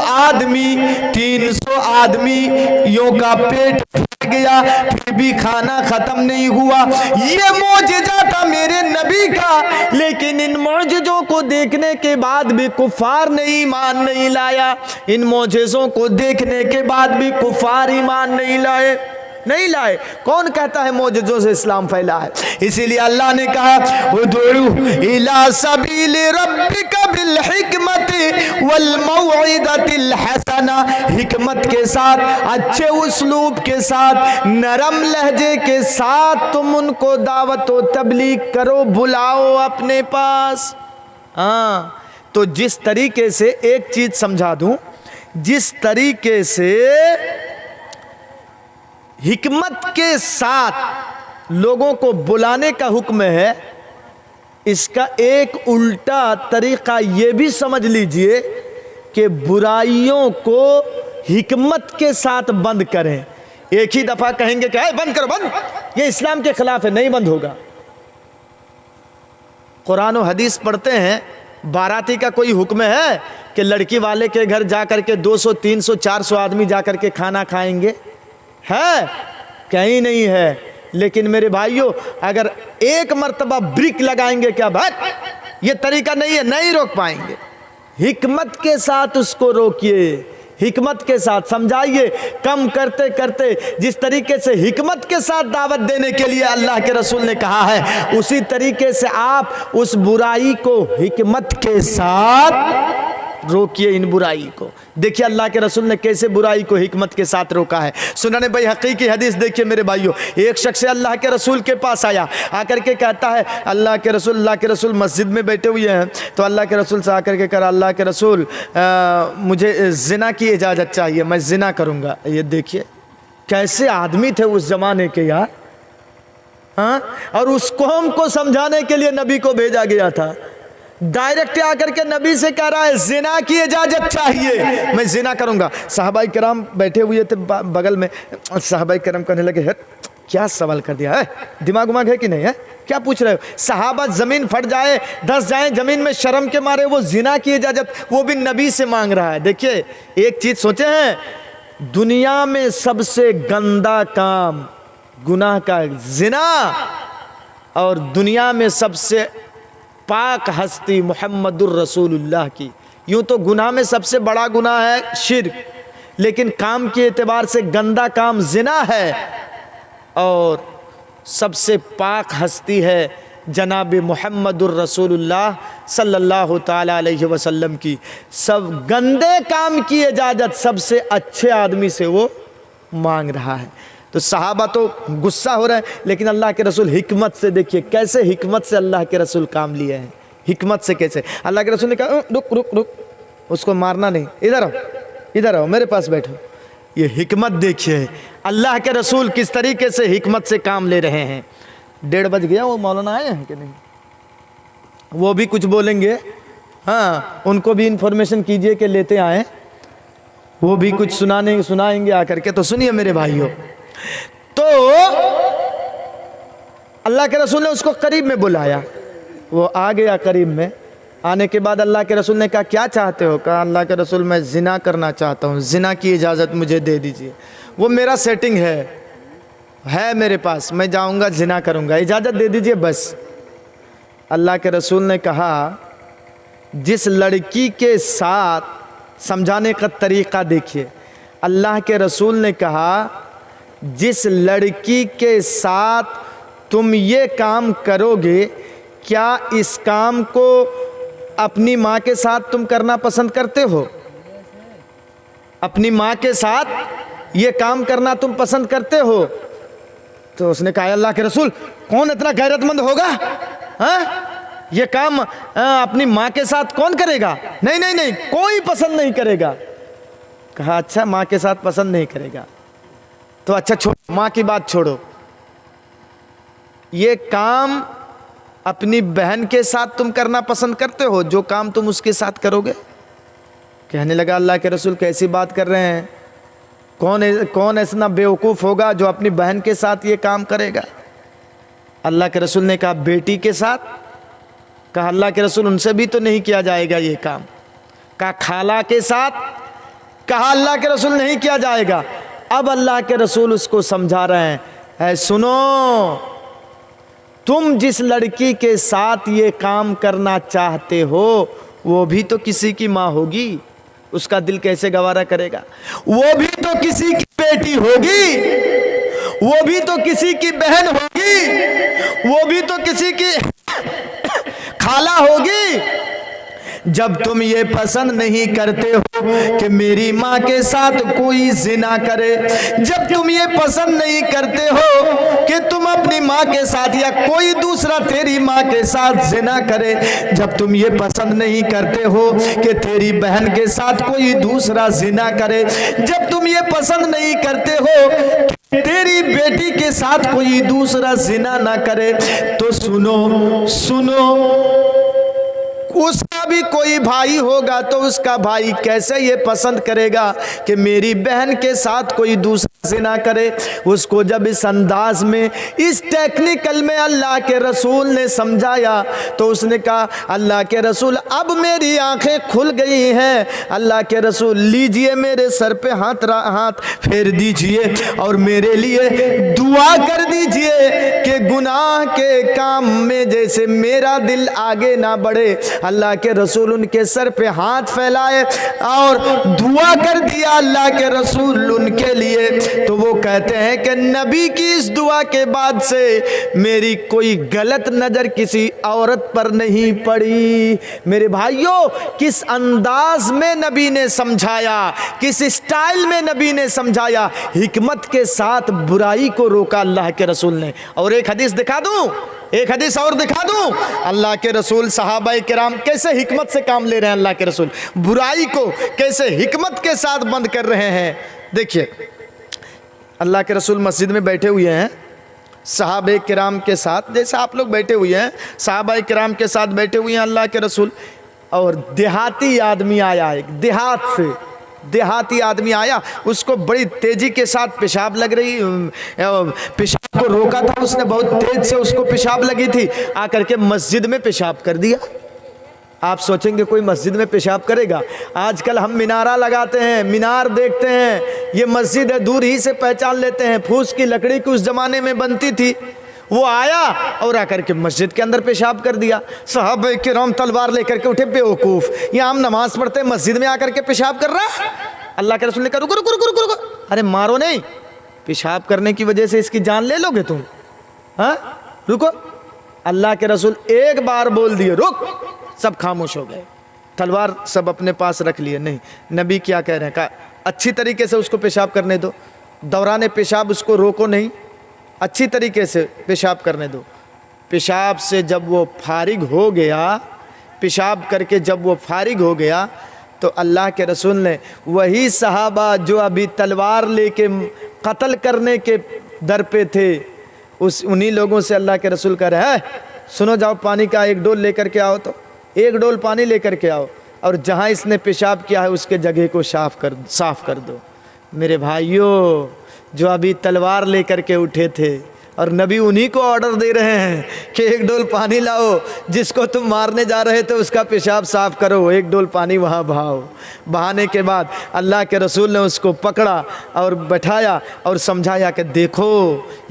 आदमियों का पेट भर गया, फिर भी खाना खत्म नहीं हुआ। ये मौजिज़ा था मेरे नबी का, लेकिन इन मौजिज़ों को देखने के बाद भी कुफार ने ईमान नहीं लाया। इन मौजिज़ों को देखने के बाद भी कुफार ईमान नहीं लाए। कौन कहता है मौजिज़ों से इस्लाम फैला है? इसीलिए अल्लाह ने कहा उदउ इला सबील रब्बिका बिल हिकमति वल मौइदतिल हसना, हिकमत के साथ, अच्छे उस्लूब के साथ, नरम लहजे के साथ तुम उनको दावत व तबलीग करो, बुलाओ अपने पास। हाँ, तो जिस तरीके से, एक चीज समझा दूं, जिस तरीके से हिकमत के साथ लोगों को बुलाने का हुक्म है, इसका एक उल्टा तरीका ये भी समझ लीजिए कि बुराइयों को हिकमत के साथ बंद करें। एक ही दफा कहेंगे कि बंद करो, बंद, ये इस्लाम के खिलाफ है, नहीं बंद होगा। कुरान और हदीस पढ़ते हैं, बाराती का कोई हुक्म है कि लड़की वाले के घर जाकर के 200, 300, 400 आदमी जाकर के खाना खाएंगे? है? कहीं नहीं है। लेकिन मेरे भाइयों, अगर एक मर्तबा ब्रिक लगाएंगे क्या बात, ये तरीका नहीं है, नहीं रोक पाएंगे। हिकमत के साथ उसको रोकिए, हिकमत के साथ समझाइए। कम करते करते जिस तरीके से हिकमत के साथ दावत देने के लिए अल्लाह के रसूल ने कहा है, उसी तरीके से आप उस बुराई को हिकमत के साथ रोकिए। इन बुराई को देखिए अल्लाह के रसूल ने कैसे बुराई को हिकमत के साथ रोका है। सुनन बैहक़ी की हदीस देखिए मेरे भाइयों, एक शख्स अल्लाह के रसूल के पास आया, आकर के कहता है अल्लाह के रसूल मस्जिद में बैठे हुए हैं, तो अल्लाह के रसूल से आकर के कहा, अल्लाह के रसूल मुझे ज़िना की इजाज़त चाहिए, मैं ज़िना करूँगा। ये देखिए कैसे आदमी थे उस ज़माने के यार। हाँ, और उस कौम को समझाने के लिए नबी को भेजा गया था। डायरेक्ट आकर के नबी से कह रहा है जिना की इजाजत चाहिए, मैं जिना करूंगा। साहबाई कराम बैठे हुए थे बगल में, साहबाई कराम कहने लगे है क्या सवाल कर दिया है, दिमाग उमाग है कि नहीं है, क्या पूछ रहे हो? सहाबा जमीन फट जाए, धस जाए जमीन में शर्म के मारे, वो जिना की इजाजत वो भी नबी से मांग रहा है। देखिए एक चीज सोचे हैं, दुनिया में सबसे गंदा काम गुनाह का जिना, और दुनिया में सबसे पाक हस्ती मुहम्मदुर रसूलुल्लाह की। यूँ तो गुनाह में सबसे बड़ा गुनाह है शिर्क, लेकिन काम के एतबार से गंदा काम जिना है, और सबसे पाक हस्ती है जनाब मुहम्मदुर रसूलुल्लाह सल्लल्लाहु ताला अलैहि वसल्लम की। सब गंदे काम की इजाज़त सबसे अच्छे आदमी से वो मांग रहा है। तो सहाबा तो गुस्सा हो रहे हैं, लेकिन अल्लाह के रसूल हिकमत से, देखिए कैसे हिकमत से अल्लाह के रसूल काम लिए हैं, हिकमत से कैसे। अल्लाह के रसूल ने कहा रुक रुक रुक, उसको मारना नहीं, इधर आओ, इधर आओ, मेरे पास बैठो। ये हिकमत देखिए अल्लाह के रसूल किस तरीके से हिकमत से काम ले रहे हैं। 1:30 बज गया, वो मौलाना आए हैं कि नहीं, वो भी कुछ बोलेंगे, हाँ उनको भी इन्फॉर्मेशन कीजिए कि लेते आए, वो भी कुछ सुनाएंगे आकर के। तो सुनिए मेरे भाइयों, तो अल्लाह के रसूल ने उसको करीब में बुलाया, वो आ गया करीब में। आने के बाद अल्लाह के रसूल ने कहा क्या चाहते हो? कहा अल्लाह के रसूल मैं जिना करना चाहता हूँ, जिना की इजाज़त मुझे दे दीजिए, वो मेरा सेटिंग है मेरे पास, मैं जाऊँगा जिना करूँगा, इजाज़त दे दीजिए बस। अल्लाह के रसूल ने कहा जिस लड़की के साथ, समझाने का तरीक़ा देखिए, अल्लाह के रसूल ने कहा जिस लड़की के साथ तुम ये काम करोगे, क्या इस काम को अपनी माँ के साथ तुम करना पसंद करते हो? अपनी माँ के साथ ये काम करना तुम पसंद करते हो? तो उसने कहा अल्लाह के रसूल कौन इतना गैरतमंद होगा, हाँ ये काम अपनी माँ के साथ कौन करेगा? नहीं नहीं नहीं, कोई पसंद नहीं करेगा। कहा अच्छा माँ के साथ पसंद नहीं करेगा, तो अच्छा छोड़ो, माँ की बात छोड़ो, ये काम अपनी बहन के साथ तुम करना पसंद करते हो, जो काम तुम उसके साथ करोगे? कहने लगा अल्लाह के रसूल कैसी बात कर रहे हैं, कौन ऐसा बेवकूफ़ होगा जो अपनी बहन के साथ ये काम करेगा? अल्लाह के रसूल ने कहा बेटी के साथ? कहा अल्लाह के रसूल उनसे भी तो नहीं किया जाएगा ये काम। कहा खाला के साथ? कहा अल्लाह के रसूल नहीं किया जाएगा। अब अल्लाह के रसूल उसको समझा रहे हैं, है सुनो, तुम जिस लड़की के साथ ये काम करना चाहते हो वो भी तो किसी की माँ होगी, उसका दिल कैसे गवारा करेगा? वो भी तो किसी की बेटी होगी, वो भी तो किसी की बहन होगी, वो भी तो किसी की खाला होगी। जब तुम ये पसंद नहीं करते हो कि मेरी माँ के साथ कोई जिना करे, जब तुम ये पसंद नहीं करते हो कि तुम अपनी माँ के साथ या कोई दूसरा तेरी माँ के साथ जिना करे, जब तुम ये पसंद नहीं करते हो कि तेरी बहन के साथ कोई दूसरा जिना करे, जब तुम ये पसंद नहीं करते हो तेरी बेटी के साथ कोई दूसरा जिना ना करे, तो सुनो सुनो, उसका भी कोई भाई होगा तो उसका भाई कैसे ये पसंद करेगा कि मेरी बहन के साथ कोई दूसरा जिना करे? उसको जब इस अंदाज में, इस टेक्निकल में अल्लाह के रसूल ने समझाया तो उसने कहा अल्लाह के रसूल अब मेरी आंखें खुल गई हैं, अल्लाह के रसूल लीजिए मेरे सर पे हाथ फेर दीजिए और मेरे लिए दुआ कर दीजिए कि गुनाह के काम में जैसे मेरा दिल आगे ना बढ़े। अल्लाह के रसूल उनके सर पे हाथ फैलाए और दुआ कर दिया अल्लाह के रसूल उनके लिए। तो वो कहते हैं कि नबी की इस दुआ के बाद से मेरी कोई गलत नज़र किसी औरत पर नहीं पड़ी। मेरे भाइयों, किस अंदाज में नबी ने समझाया, किस स्टाइल में नबी ने समझाया, हिकमत के साथ बुराई को रोका अल्लाह के रसूल ने। और एक हदीस दिखा दूं, एक हदीस और दिखा दूं, अल्लाह के रसूल सहाबाए किराम कैसे हिकमत से काम ले रहे हैं, अल्लाह के रसूल बुराई को कैसे हिकमत के साथ बंद कर रहे हैं। देखिए अल्लाह के रसूल मस्जिद में बैठे हुए हैं सहाबाए किराम के साथ, जैसे आप लोग बैठे हुए हैं सहाबाए किराम के साथ बैठे हुए हैं अल्लाह के रसूल, और देहाती आदमी आया, एक देहात से देहाती आदमी आया, उसको बड़ी तेजी के साथ पेशाब लग रही, पेशाब को रोका था उसने, बहुत तेज से उसको पेशाब लगी थी, आकर के मस्जिद में पेशाब कर दिया। आप सोचेंगे कोई मस्जिद में पेशाब करेगा? आजकल हम मिनारा लगाते हैं, मीनार देखते हैं, ये मस्जिद है, दूर ही से पहचान लेते हैं, फूस की लकड़ी की उस जमाने में बनती थी। वो आया और आकर के मस्जिद के अंदर पेशाब कर दिया। साहब किराम तलवार लेकर के उठे, बेवकूफ़, यहाँ हम नमाज पढ़ते हैं, मस्जिद में आकर के पेशाब कर रहा है। अल्लाह के रसूल ने कहा रुको रुको रुको रुको रुको, अरे मारो नहीं, पेशाब करने की वजह से इसकी जान ले लोगे तुम, हाँ रुको। अल्लाह के रसूल एक बार बोल दिए रुक, सब खामोश हो गए, तलवार सब अपने पास रख लिए। नहीं, नबी क्या कह रहे हैं, कहा अच्छी तरीके से उसको पेशाब करने दो। दौरान पेशाब उसको रोको नहीं, अच्छी तरीके से पेशाब करने दो। पेशाब से जब वो फारिग हो गया, पेशाब करके जब वो फारिग हो गया, तो अल्लाह के रसूल ने वही सहाबा जो अभी तलवार लेके कत्ल करने के दर पे थे, उन्हीं लोगों से अल्लाह के रसूल कह रहे हैं, सुनो जाओ पानी का एक डोल लेकर के आओ, तो एक डोल पानी लेकर के आओ और जहाँ इसने पेशाब किया है उसके जगह को साफ कर दो। मेरे भाइयों, जो अभी तलवार लेकर के उठे थे और नबी उन्हीं को ऑर्डर दे रहे हैं कि एक डोल पानी लाओ, जिसको तुम मारने जा रहे थे उसका पेशाब साफ करो, एक डोल पानी वहाँ बहाओ। बहाने के बाद अल्लाह के रसूल ने उसको पकड़ा और बैठाया और समझाया कि देखो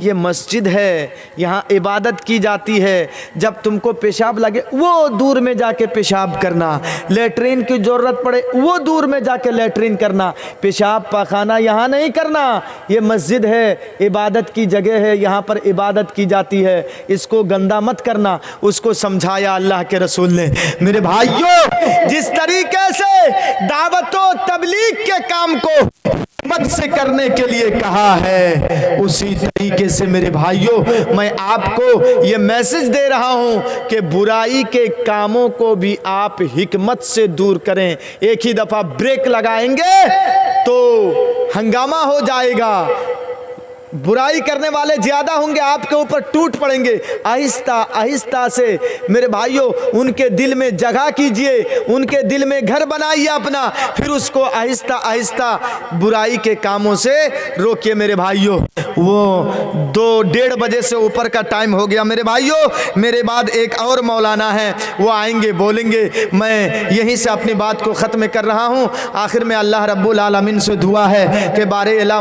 ये मस्जिद है, यहाँ इबादत की जाती है, जब तुमको पेशाब लगे वो दूर में जाके पेशाब करना, लेटरिन की ज़रूरत पड़े वो दूर में जाके लेटरिन करना, पेशाब पाखाना यहाँ नहीं करना। ये मस्जिद है, इबादत की जगह है, यहाँ पर इबादत की जाती है, इसको गंदा मत करना। उसको समझाया अल्लाह के रसूल ने। मेरे भाइयों, जिस तरीके से दावतो तबलीग के काम को हिम्मत से करने के लिए कहा है, उसी तरीके से मेरे भाइयों मैं आपको ये मैसेज दे रहा हूं कि बुराई के कामों को भी आप हिकमत से दूर करें। एक ही दफा ब्रेक लगाएंगे तो हंगामा हो जाएगा, बुराई करने वाले ज्यादा होंगे, आपके ऊपर टूट पड़ेंगे। आहिस्ता आहिस्ता से मेरे भाइयों उनके दिल में जगह कीजिए, उनके दिल में घर बनाइए अपना, फिर उसको आहिस्ता आहिस्ता बुराई के कामों से रोकिए। मेरे भाइयों, वो 2-1:30 बजे से ऊपर का टाइम हो गया। मेरे भाइयों, मेरे बाद एक और मौलाना है, वो आएंगे, बोलेंगे। मैं यहीं से अपनी बात को ख़त्म कर रहा हूँ। आखिर में अल्लाह रब्बुल आलमीन से दुआ है कि बारे इला